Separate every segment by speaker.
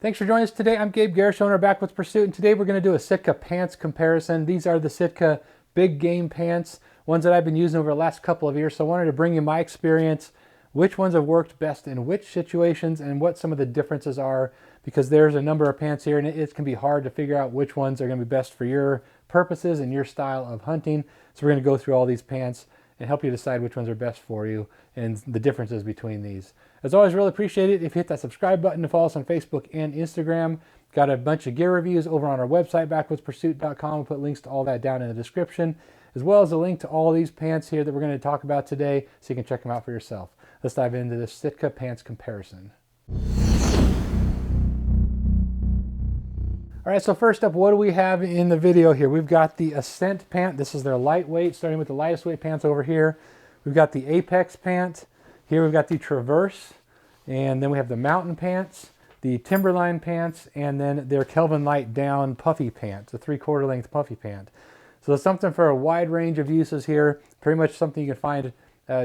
Speaker 1: Thanks for joining us today. I'm Gabe Garrish, owner of Backwoods Pursuit, and today we're going to do a Sitka Pants comparison. These are the Sitka Big Game pants, ones that I've been using over the last couple of years. So I wanted to bring you my experience, which ones have worked best in which situations, and what some of the differences are, because there's a number of pants here, and it can be hard to figure out which ones are going to be best for your purposes and your style of hunting. So we're going to go through all these pants and help you decide which ones are best for you and the differences between these. As always, really appreciate it if you hit that subscribe button to follow us on Facebook and Instagram. Got a bunch of gear reviews over on our website, backwoodspursuit.com. We'll put links to all that down in the description, as well as a link to all these pants here that we're going to talk about today, so you can check them out for yourself. Let's dive into this Sitka Pants comparison. All right, so first up, what do we have in the video here? We've got the Ascent pant. This is their lightweight, starting with the lightest weight pants over here. We've got the Apex pant. Here we've got the Traverse, and then we have the Mountain pants, the Timberline pants, and then their Kelvin Lite down puffy pant, a 3/4 length puffy pant. So it's something for a wide range of uses here, pretty much something you can find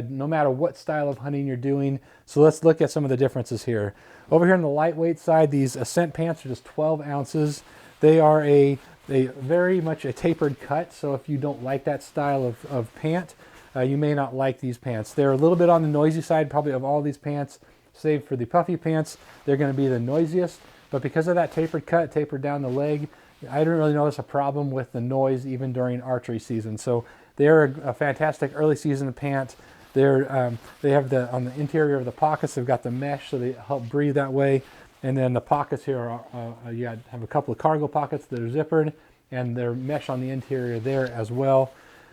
Speaker 1: no matter what style of hunting you're doing. So let's look at some of the differences here. Over here on the lightweight side, these Ascent pants are just 12 ounces. They are a very much a tapered cut, so if you don't like that style of pant, you may not like these pants. They're a little bit on the noisy side, probably of all these pants, save for the puffy pants. They're going to be the noisiest, but because of that tapered cut, tapered down the leg, I didn't really notice a problem with the noise even during archery season. So they're a fantastic early season pant. They have on the interior of the pockets, they've got the mesh, so they help breathe that way. And then the pockets here are, you have a couple of cargo pockets that are zippered, and they're mesh on the interior there as well.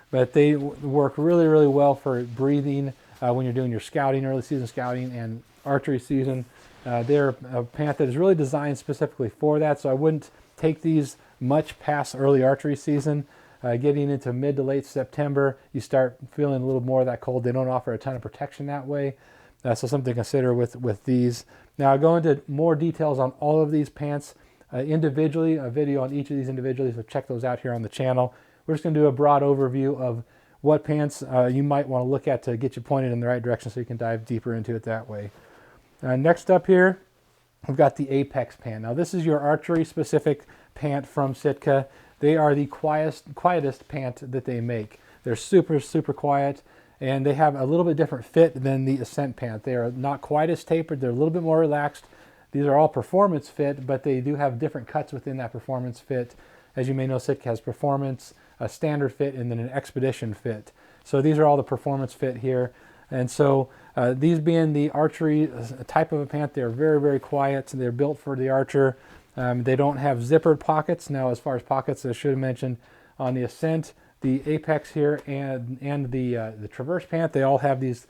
Speaker 1: But they work really, really well for breathing when you're doing your scouting, early season scouting and archery season. They're a pant that is really designed specifically for that, so I wouldn't take these much past early archery season. Getting into mid to late September, you start feeling a little more of that cold. They don't offer a ton of protection that way, so something to consider with these. Now I'll go into more details on all of these pants individually, a video on each of these individually, so check those out here on the channel. We're just going to do a broad overview of what pants you might want to look at to get you pointed in the right direction, so you can dive deeper into it that way. Next up here, we've got the Apex pant. Now this is your archery specific pant from Sitka. They are the quietest pant that they make. They're super, super quiet, and they have a little bit different fit than the Ascent pant. They are not quite as tapered. They're a little bit more relaxed. These are all performance fit, but they do have different cuts within that performance fit. As you may know, Sitka has performance, a standard fit, and then an expedition fit. So these are all the performance fit here. And so these being the archery type of a pant, they're very, very quiet. They're built for the archer. They don't have zippered pockets. Now, as far as pockets, I should have mentioned on the Ascent, the Apex here, and the Traverse pant, they all have these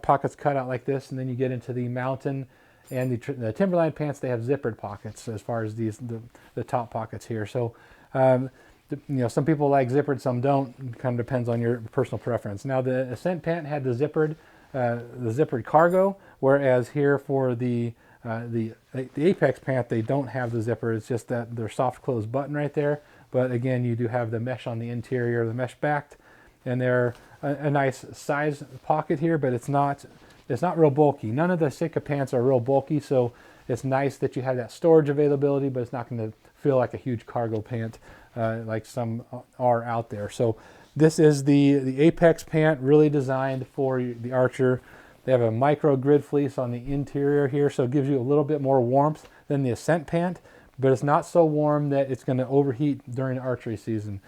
Speaker 1: pockets cut out like this. And then you get into the Mountain and the Timberline pants, they have zippered pockets as far as the top pockets here. So some people like zippered, some don't. It kind of depends on your personal preference. Now the Ascent pant had the zippered cargo, whereas here for the Apex pant, they don't have the zipper. It's just that their soft close button right there. But again, you do have the mesh on the interior, the mesh backed, and they're a nice size pocket here, but it's not real bulky. None of the Sitka pants are real bulky, so it's nice that you have that storage availability, but it's not going to feel like a huge cargo pant like some are out there. So this is the Apex pant, really designed for the archer. They have a micro grid fleece on the interior here, so it gives you a little bit more warmth than the Ascent pant, but it's not so warm that it's going to overheat during archery season.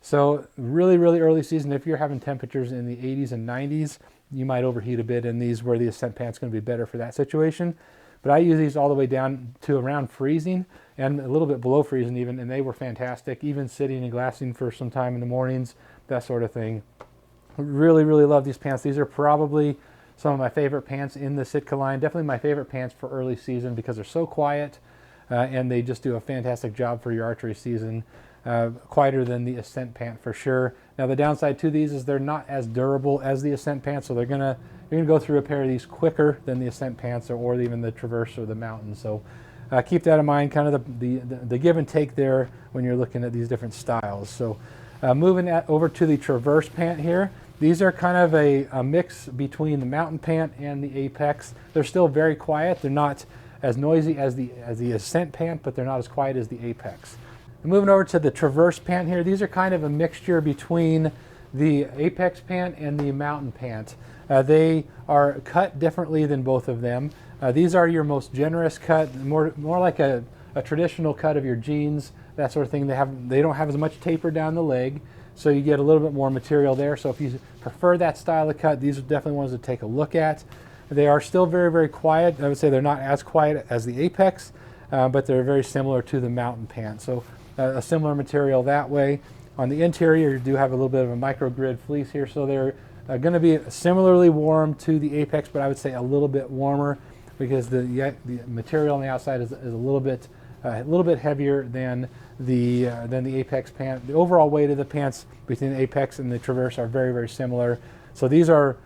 Speaker 1: So really, really early season, if you're having temperatures in the 80s and 90s, you might overheat a bit in these, where the Ascent pant's going to be better for that situation. But I use these all the way down to around freezing and a little bit below freezing even, and they were fantastic, even sitting and glassing for some time in the mornings, that sort of thing. Really, really love these pants. These are probably some of my favorite pants in the Sitka line. Definitely my favorite pants for early season because they're so quiet and they just do a fantastic job for your archery season. Quieter than the Ascent pant for sure. Now the downside to these is they're not as durable as the Ascent pants, so you're gonna go through a pair of these quicker than the Ascent pants or even the Traverse or the Mountain. So keep that in mind, kind of the give and take there when you're looking at these different styles. So moving over to the Traverse pant here. These are kind of a mix between the Mountain pant and the Apex. They're still very quiet. They're not as noisy as the Ascent pant, but they're not as quiet as the Apex. And moving over to the Traverse pant here, these are kind of a mixture between the Apex pant and the Mountain pant. They are cut differently than both of them. These are your most generous cut, more like a traditional cut of your jeans, that sort of thing. They don't have as much taper down the leg, so you get a little bit more material there. So if you prefer that style of cut, these are definitely ones to take a look at. They are still very, very quiet. I would say they're not as quiet as the Apex, but they're very similar to the Mountain pant. So a similar material that way. On the interior, you do have a little bit of a micro grid fleece here, so they're going to be similarly warm to the Apex, but I would say a little bit warmer because the material on the outside is a little bit heavier than the Apex pant. The overall weight of the pants between the Apex and the Traverse are very, very similar. So these are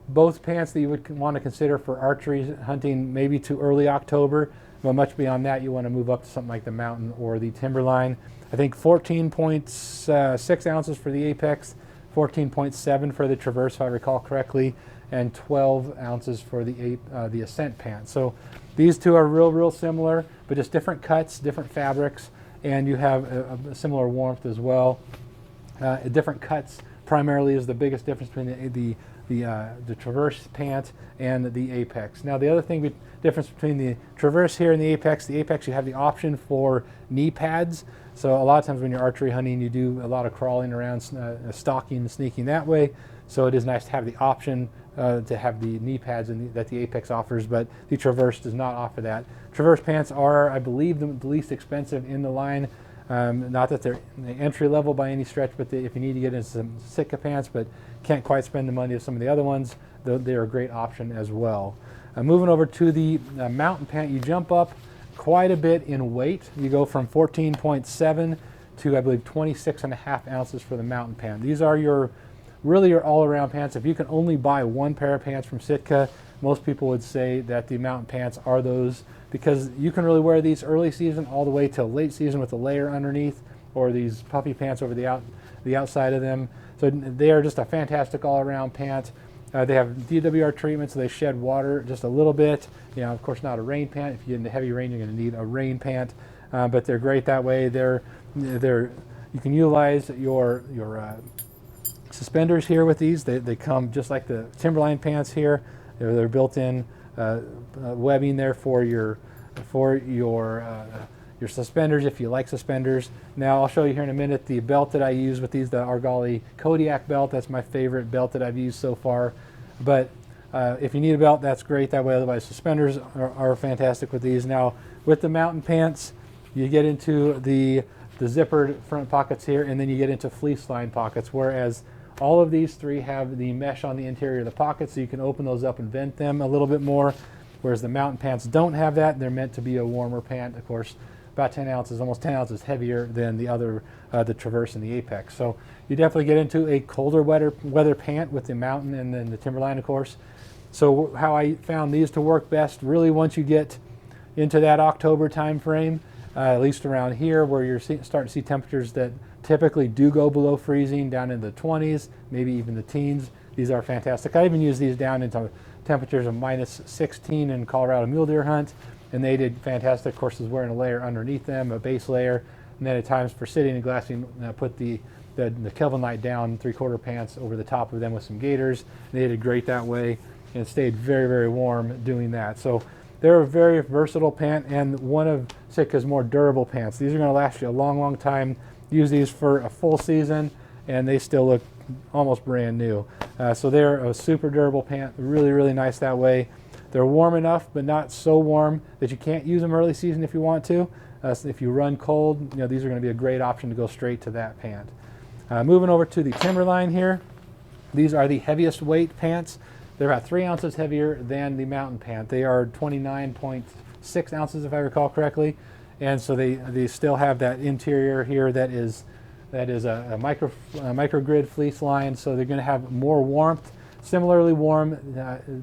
Speaker 1: both pants that you would want to consider for archery hunting, maybe to early October, but much beyond that, you want to move up to something like the Mountain or the Timberline. I think 14.6 ounces for the Apex, 14.7 for the Traverse, if I recall correctly, and 12 ounces for the Ascent pant. So these two are real similar, but just different cuts, different fabrics, and you have a similar warmth as well. Different cuts primarily is the biggest difference between the Traverse pant and the Apex. Now the other difference between the Traverse here and the Apex you have the option for knee pads. So a lot of times when you're archery hunting, you do a lot of crawling around, stalking and sneaking that way. So it is nice to have the option to have the knee pads that the Apex offers, but the Traverse does not offer that. Traverse pants are, I believe, the least expensive in the line. Not that they're entry level by any stretch, but if you need to get into some Sitka pants but can't quite spend the money of some of the other ones, they're a great option as well. Moving over to the Mountain pant, you jump up quite a bit in weight. You go from 14.7 to, I believe, 26.5 ounces for the Mountain pant. These are your all-around pants. If you can only buy one pair of pants from Sitka, most people would say that the Mountain pants are those, because you can really wear these early season all the way till late season with a layer underneath, or these puffy pants over the outside of them. So they are just a fantastic all-around pant. They have DWR treatment, so they shed water just a little bit. You know, of course, not a rain pant. If you get into heavy rain, you're going to need a rain pant. But they're great that way. You can utilize your suspenders here with these. They come just like the Timberline pants here. They're built-in webbing there for your suspenders if you like suspenders. Now I'll show you here in a minute the belt that I use with these, the Argali Kodiak belt. That's my favorite belt that I've used so far. But if you need a belt, that's great that way. Otherwise, suspenders are fantastic with these. Now with the Mountain pants, you get into the zippered front pockets here, and then you get into fleece line pockets, whereas all of these three have the mesh on the interior of the pockets, so you can open those up and vent them a little bit more, whereas the Mountain pants don't have that. They're meant to be a warmer pant, of course, about 10 ounces, almost 10 ounces heavier than the Traverse and the Apex. So you definitely get into a colder weather pant with the Mountain and then the Timberline, of course. So how I found these to work best, really once you get into that October time frame, at least around here, where you're starting to see temperatures that typically do go below freezing, down in the 20s, maybe even the teens. These are fantastic. I even use these down into temperatures of minus 16 in Colorado mule deer hunt, and they did fantastic. Of course, is wearing a layer underneath them, a base layer, and then at times for sitting and glassing, put the Kelvin Lite down 3/4 pants over the top of them with some gaiters. They did great that way, and it stayed very, very warm doing that. So they're a very versatile pant, and one of Sitka's more durable pants. These are going to last you a long, long time. Use these for a full season, and they still look almost brand new. So they're a super durable pant, really, really nice that way. They're warm enough, but not so warm that you can't use them early season if you want to. So if you run cold, these are going to be a great option to go straight to that pant. Moving over to the Timberline here, these are the heaviest weight pants. They're about 3 ounces heavier than the Mountain pant. They are 29.6 ounces, if I recall correctly. And so they still have that interior here that is a micro grid fleece line, so they're going to have more warmth, similarly warm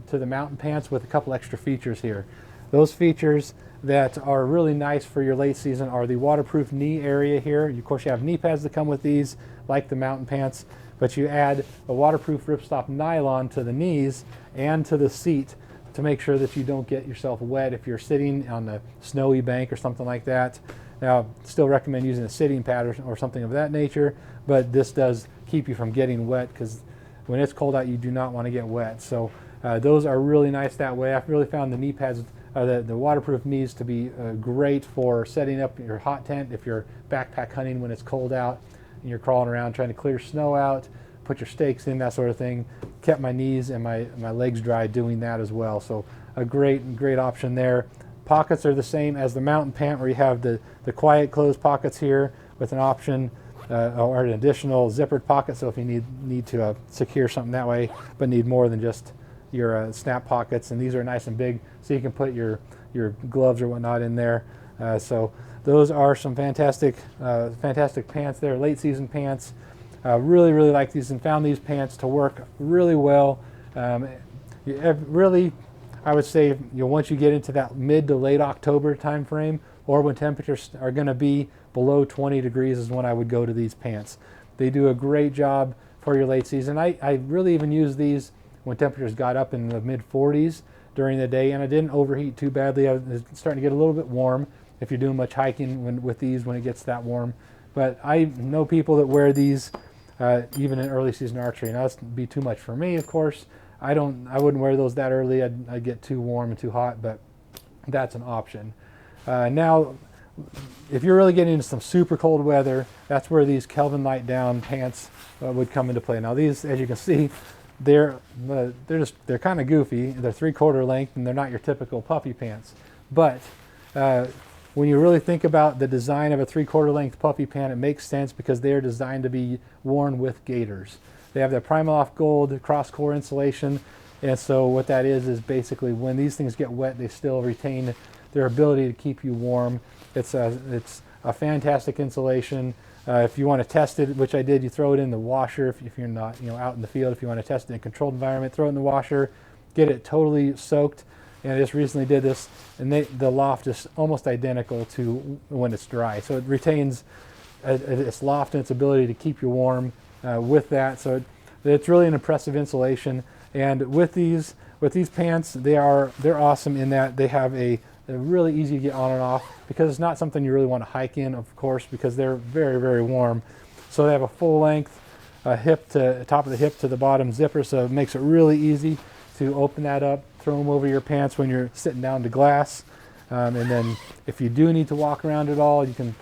Speaker 1: to the Mountain pants, with a couple extra features here. Those features that are really nice for your late season are the waterproof knee area here. Of course, you have knee pads that come with these, like the Mountain pants, but you add a waterproof ripstop nylon to the knees and to the seat to make sure that you don't get yourself wet if you're sitting on a snowy bank or something like that. Now, still recommend using a sitting pad or something of that nature, but this does keep you from getting wet, because when it's cold out, you do not want to get wet. So those are really nice that way. I've really found the knee pads, the waterproof knees, to be great for setting up your hot tent if you're backpack hunting when it's cold out and you're crawling around trying to clear snow out, put your stakes in, that sort of thing. Kept my knees and my legs dry doing that as well. So a great option there. Pockets are the same as the mountain pant, where you have the quiet closed pockets here with an option or an additional zippered pocket. So if you need to secure something that way, but need more than just your snap pockets. And these are nice and big, so you can put your gloves or whatnot in there. So those are some fantastic pants there, late season pants. Really like these, and found these pants to work really well. Really, I would say, once you get into that mid to late October time frame, or when temperatures are going to be below 20 degrees, is when I would go to these pants. They do a great job for your late season. I really even use these when temperatures got up in the mid 40s during the day, and I didn't overheat too badly. I was starting to get a little bit warm if you're doing much hiking with these when it gets that warm. But I know people that wear these even in early season archery. Now, that's be too much for me, of course. I wouldn't wear those that early. I'd get too warm and too hot, but that's an option. Now, if you're really getting into some super cold weather, that's where these Kelvin Lite down pants would come into play. Now, these, as you can see, they're kind of goofy. They're 3/4 length, and they're not your typical puffy pants. But when you really think about the design of a 3/4 length puffy pant, it makes sense, because they are designed to be worn with gaiters. They have that Primaloft Gold cross-core insulation, and so what that is basically when these things get wet, they still retain their ability to keep you warm. It's a fantastic insulation. If you want to test it, which I did, you throw it in the washer. If you're not out in the field, if you want to test it in a controlled environment, throw it in the washer, get it totally soaked. And I just recently did this, and the loft is almost identical to when it's dry. So it retains its loft and its ability to keep you warm with that. So it's really an impressive insulation. And with these pants, they're awesome in that they have they're really easy to get on and off, because it's not something you really want to hike in, of course, because they're very warm. So they have a full length top of the hip to the bottom zipper, so it makes it really easy to open that up, throw them over your pants when you're sitting down to glass. And then if you do need to walk around at all, you can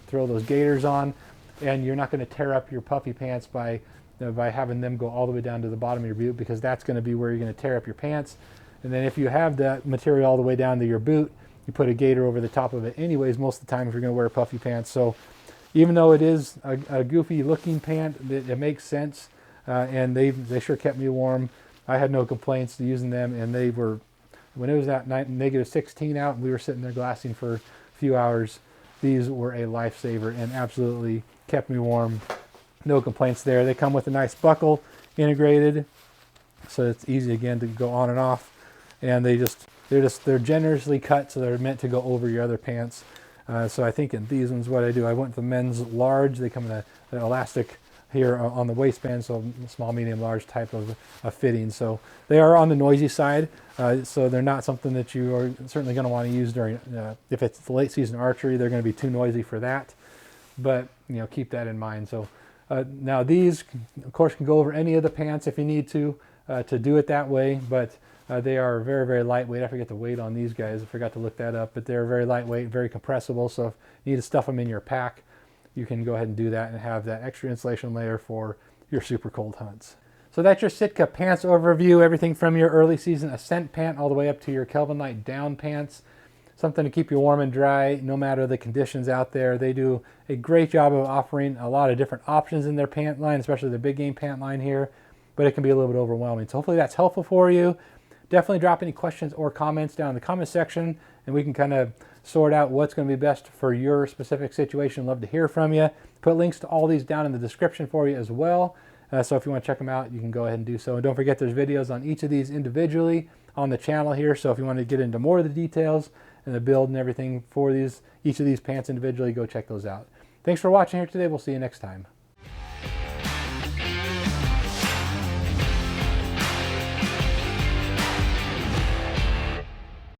Speaker 1: throw those gaiters on, and you're not going to tear up your puffy pants by having them go all the way down to the bottom of your boot, because that's going to be where you're going to tear up your pants. And then if you have that material all the way down to your boot, you put a gaiter over the top of it anyways, most of the time, if you're going to wear puffy pants. So even though it is a goofy looking pant, it makes sense, and they sure kept me warm. I had no complaints using them, and they were, when it was at negative 16 out and we were sitting there glassing for a few hours, these were a lifesaver and absolutely kept me warm. No complaints there. They come with a nice buckle integrated, so it's easy again to go on and off. And they're generously cut, so they're meant to go over your other pants. So I think in these ones, what I do, I went for the men's large. They come in an elastic here on the waistband, so small, medium, large type of fitting. So they are on the noisy side, so they're not something that you are certainly going to want to use during, if it's the late season archery, they're going to be too noisy for that. But keep that in mind. So now these, of course, can go over any of the pants if you need to do it that way, but they are very lightweight. I forget the weight on these guys. I forgot to look that up, but they're very lightweight, very compressible. So if you need to stuff them in your pack, you can go ahead and do that and have that extra insulation layer for your super cold hunts. So that's your Sitka pants overview, everything from your early season Ascent pant all the way up to your Kelvin Lite down pants. Something to keep you warm and dry no matter the conditions out there. They do a great job of offering a lot of different options in their pant line, especially the Big Game pant line here, but it can be a little bit overwhelming. So hopefully that's helpful for you. Definitely drop any questions or comments down in the comment section, and we can kind of sort out what's going to be best for your specific situation. Love to hear from you. Put links to all these down in the description for you as well. So if you want to check them out, you can go ahead and do so. And don't forget, there's videos on each of these individually on the channel here. So if you want to get into more of the details and the build and everything for each of these pants individually, go check those out. Thanks for watching here today. We'll see you next time.